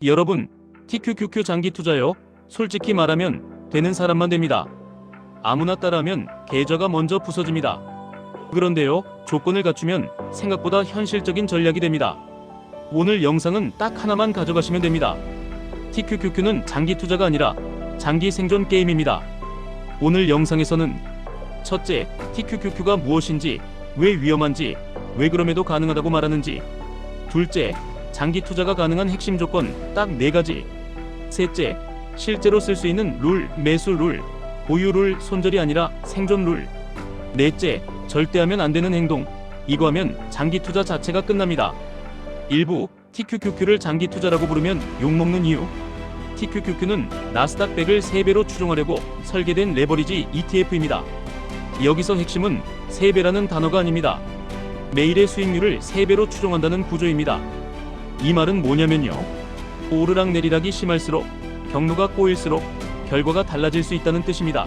여러분, TQQQ 장기 투자요? 솔직히 말하면 되는 사람만 됩니다. 아무나 따라하면 계좌가 먼저 부서집니다. 그런데요, 조건을 갖추면 생각보다 현실적인 전략이 됩니다. 오늘 영상은 딱 하나만 가져가시면 됩니다. TQQQ는 장기 투자가 아니라 장기 생존 게임입니다. 오늘 영상에서는 첫째, TQQQ가 무엇인지, 왜 위험한지, 왜 그럼에도 가능하다고 말하는지. 둘째, 장기 투자가 가능한 핵심 조건 딱 4가지. 셋째, 실제로 쓸 수 있는 룰, 매수 룰, 보유 룰, 손절이 아니라 생존 룰. 넷째, 절대 하면 안 되는 행동. 이거 하면 장기 투자 자체가 끝납니다. 일부, TQQQ를 장기 투자라고 부르면 욕먹는 이유. TQQQ는 나스닥 100을 3배로 추종하려고 설계된 레버리지 ETF입니다. 여기서 핵심은 3배라는 단어가 아닙니다. 매일의 수익률을 3배로 추종한다는 구조입니다. 이 말은 뭐냐면요, 오르락 내리락이 심할수록, 경로가 꼬일수록 결과가 달라질 수 있다는 뜻입니다.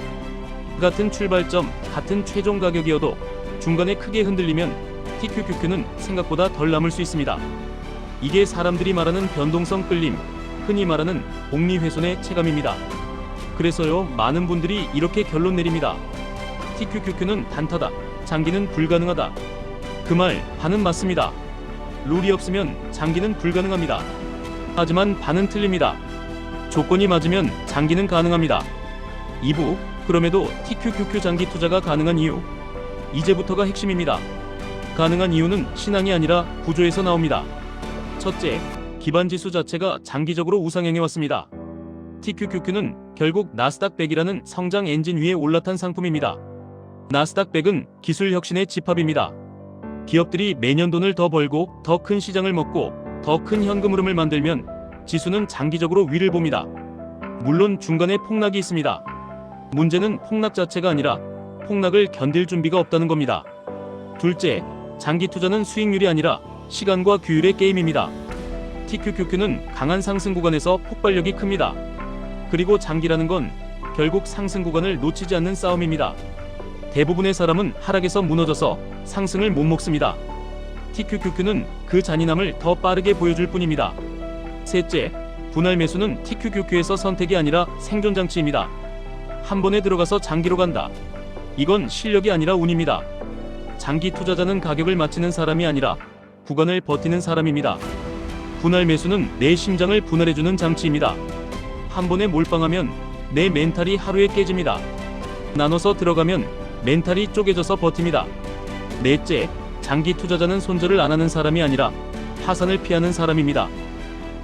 같은 출발점, 같은 최종 가격이어도 중간에 크게 흔들리면 TQQQ는 생각보다 덜 남을 수 있습니다. 이게 사람들이 말하는 변동성 끌림, 흔히 말하는 복리훼손의 체감입니다. 그래서요, 많은 분들이 이렇게 결론 내립니다. TQQQ는 단타다, 장기는 불가능하다. 그 말 반은 맞습니다. 룰이 없으면 장기는 불가능합니다. 하지만 반은 틀립니다. 조건이 맞으면 장기는 가능합니다. 2부, 그럼에도 TQQQ 장기 투자가 가능한 이유. 이제부터가 핵심입니다. 가능한 이유는 신앙이 아니라 구조에서 나옵니다. 첫째, 기반지수 자체가 장기적으로 우상향해왔습니다. TQQQ는 결국 나스닥 100이라는 성장 엔진 위에 올라탄 상품입니다. 나스닥 100은 기술 혁신의 집합입니다. 기업들이 매년 돈을 더 벌고 더 큰 시장을 먹고 더 큰 현금 흐름을 만들면 지수는 장기적으로 위를 봅니다. 물론 중간에 폭락이 있습니다. 문제는 폭락 자체가 아니라 폭락을 견딜 준비가 없다는 겁니다. 둘째, 장기 투자는 수익률이 아니라 시간과 규율의 게임입니다. TQQQ는 강한 상승 구간에서 폭발력이 큽니다. 그리고 장기라는 건 결국 상승 구간을 놓치지 않는 싸움입니다. 대부분의 사람은 하락에서 무너져서 상승을 못 먹습니다. TQQQ는 그 잔인함을 더 빠르게 보여줄 뿐입니다. 셋째, 분할 매수는 TQQQ에서 선택이 아니라 생존 장치입니다. 한 번에 들어가서 장기로 간다. 이건 실력이 아니라 운입니다. 장기 투자자는 가격을 맞추는 사람이 아니라 구간을 버티는 사람입니다. 분할 매수는 내 심장을 분할해주는 장치입니다. 한 번에 몰빵하면 내 멘탈이 하루에 깨집니다. 나눠서 들어가면 멘탈이 쪼개져서 버팁니다. 넷째, 장기 투자자는 손절을 안 하는 사람이 아니라 파산을 피하는 사람입니다.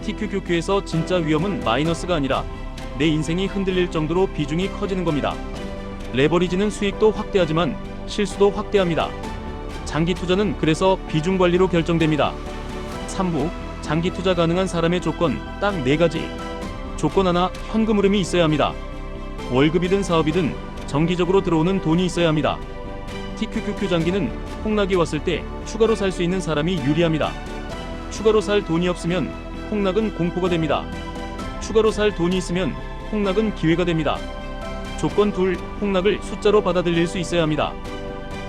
TQQQ에서 진짜 위험은 마이너스가 아니라 내 인생이 흔들릴 정도로 비중이 커지는 겁니다. 레버리지는 수익도 확대하지만 실수도 확대합니다. 장기 투자는 그래서 비중 관리로 결정됩니다. 3부, 장기 투자 가능한 사람의 조건 딱 4가지. 조건 하나, 현금 흐름이 있어야 합니다. 월급이든 사업이든 정기적으로 들어오는 돈이 있어야 합니다. TQQQ 장기는 폭락이 왔을 때 추가로 살 수 있는 사람이 유리합니다. 추가로 살 돈이 없으면 폭락은 공포가 됩니다. 추가로 살 돈이 있으면 폭락은 기회가 됩니다. 조건 둘, 폭락을 숫자로 받아들일 수 있어야 합니다.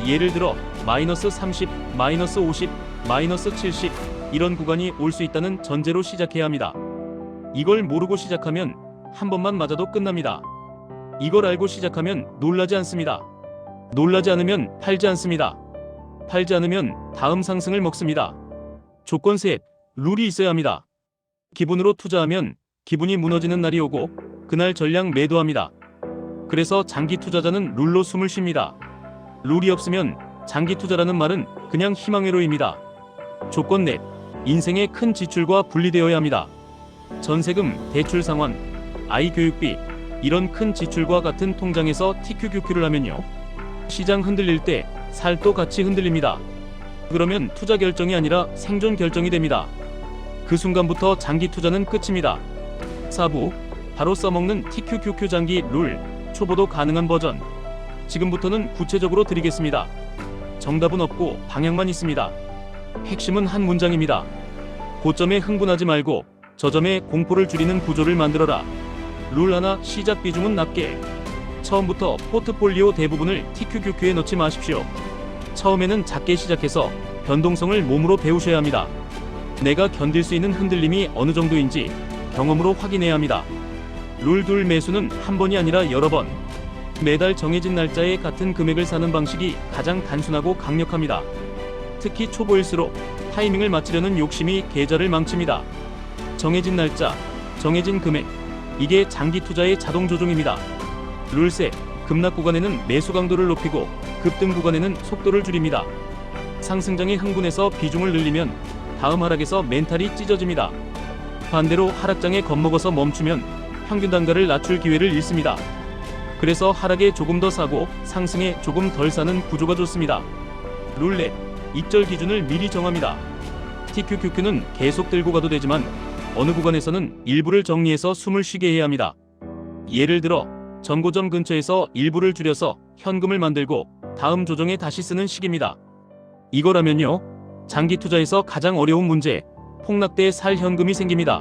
예를 들어 마이너스 30, 마이너스 50, 마이너스 70 이런 구간이 올 수 있다는 전제로 시작해야 합니다. 이걸 모르고 시작하면 한 번만 맞아도 끝납니다. 이걸 알고 시작하면 놀라지 않습니다. 놀라지 않으면 팔지 않습니다. 팔지 않으면 다음 상승을 먹습니다. 조건 셋, 룰이 있어야 합니다. 기분으로 투자하면 기분이 무너지는 날이 오고 그날 전량 매도합니다. 그래서 장기 투자자는 룰로 숨을 쉽니다. 룰이 없으면 장기 투자라는 말은 그냥 희망회로입니다. 조건 넷, 인생의 큰 지출과 분리되어야 합니다. 전세금, 대출 상환, 아이 교육비 이런 큰 지출과 같은 통장에서 TQQQ를 하면요, 시장 흔들릴 때 살도 같이 흔들립니다. 그러면 투자 결정이 아니라 생존 결정이 됩니다. 그 순간부터 장기 투자는 끝입니다. 4부, 바로 써먹는 TQQQ 장기 룰, 초보도 가능한 버전. 지금부터는 구체적으로 드리겠습니다. 정답은 없고 방향만 있습니다. 핵심은 한 문장입니다. 고점에 흥분하지 말고 저점에 공포를 줄이는 구조를 만들어라. 룰 하나, 시작 비중은 낮게. 처음부터 포트폴리오 대부분을 TQQQ에 넣지 마십시오. 처음에는 작게 시작해서 변동성을 몸으로 배우셔야 합니다. 내가 견딜 수 있는 흔들림이 어느 정도인지, 경험으로 확인해야 합니다. 룰2 매수는 한 번이 아니라 여러 번. 매달 정해진 날짜에 같은 금액을 사는 방식이 가장 단순하고 강력합니다. 특히 초보일수록 타이밍을 맞추려는 욕심이 계좌를 망칩니다. 정해진 날짜, 정해진 금액, 이게 장기 투자의 자동 조종입니다. 룰셋, 급락 구간에는 매수 강도를 높이고 급등 구간에는 속도를 줄입니다. 상승장에 흥분해서 비중을 늘리면 다음 하락에서 멘탈이 찢어집니다. 반대로 하락장에 겁먹어서 멈추면 평균 단가를 낮출 기회를 잃습니다. 그래서 하락에 조금 더 사고 상승에 조금 덜 사는 구조가 좋습니다. 룰렛, 입절 기준을 미리 정합니다. TQQQ는 계속 들고 가도 되지만 어느 구간에서는 일부를 정리해서 숨을 쉬게 해야 합니다. 예를 들어 전고점 근처에서 일부를 줄여서 현금을 만들고 다음 조정에 다시 쓰는 식입니다. 이거라면요, 장기 투자에서 가장 어려운 문제, 폭락때 살 현금이 생깁니다.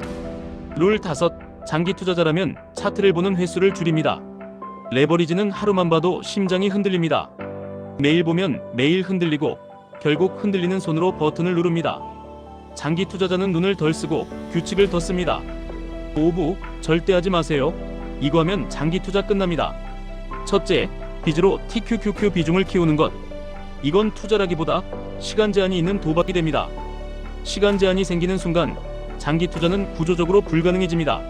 룰5, 장기 투자자라면 차트를 보는 횟수를 줄입니다. 레버리지는 하루만 봐도 심장이 흔들립니다. 매일 보면 매일 흔들리고 결국 흔들리는 손으로 버튼을 누릅니다. 장기 투자자는 눈을 덜 쓰고 규칙을 더 씁니다. 오부, 절대 하지 마세요. 이거 하면 장기 투자 끝납니다. 첫째, 빚으로 TQQQ 비중을 키우는 것. 이건 투자라기보다 시간 제한이 있는 도박이 됩니다. 시간 제한이 생기는 순간 장기 투자는 구조적으로 불가능해집니다.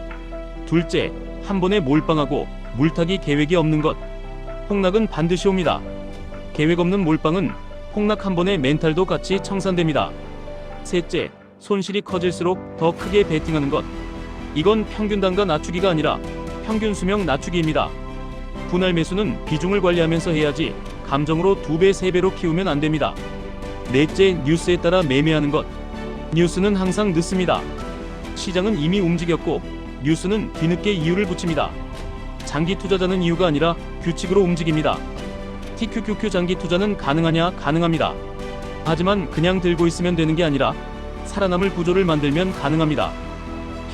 둘째, 한 번에 몰빵하고 물타기 계획이 없는 것. 폭락은 반드시 옵니다. 계획 없는 몰빵은 폭락 한 번에 멘탈도 같이 청산됩니다. 셋째, 손실이 커질수록 더 크게 베팅하는 것. 이건 평균 단가 낮추기가 아니라 평균 수명 낮추기입니다. 분할 매수는 비중을 관리하면서 해야지 감정으로 2배, 3배로 키우면 안 됩니다. 넷째, 뉴스에 따라 매매하는 것. 뉴스는 항상 늦습니다. 시장은 이미 움직였고 뉴스는 뒤늦게 이유를 붙입니다. 장기 투자자는 이유가 아니라 규칙으로 움직입니다. TQQQ 장기 투자는 가능하냐? 가능합니다. 하지만 그냥 들고 있으면 되는 게 아니라 살아남을 구조를 만들면 가능합니다.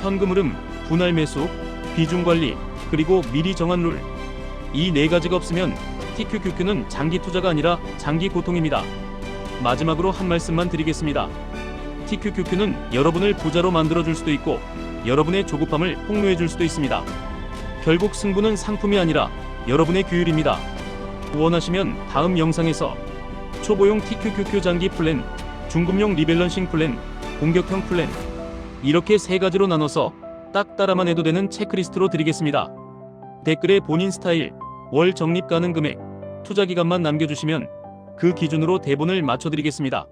현금 흐름, 분할 매수, 비중 관리, 그리고 미리 정한 룰. 이 네 가지가 없으면 TQQQ는 장기 투자가 아니라 장기 고통입니다. 마지막으로 한 말씀만 드리겠습니다. TQQQ는 여러분을 부자로 만들어줄 수도 있고 여러분의 조급함을 폭로해줄 수도 있습니다. 결국 승부는 상품이 아니라 여러분의 규율입니다. 원하시면 다음 영상에서 초보용 TQQQ 장기 플랜, 중급용 리밸런싱 플랜, 공격형 플랜, 이렇게 세 가지로 나눠서 딱 따라만 해도 되는 체크리스트로 드리겠습니다. 댓글에 본인 스타일, 월 적립 가능 금액, 투자 기간만 남겨주시면 그 기준으로 대본을 맞춰드리겠습니다.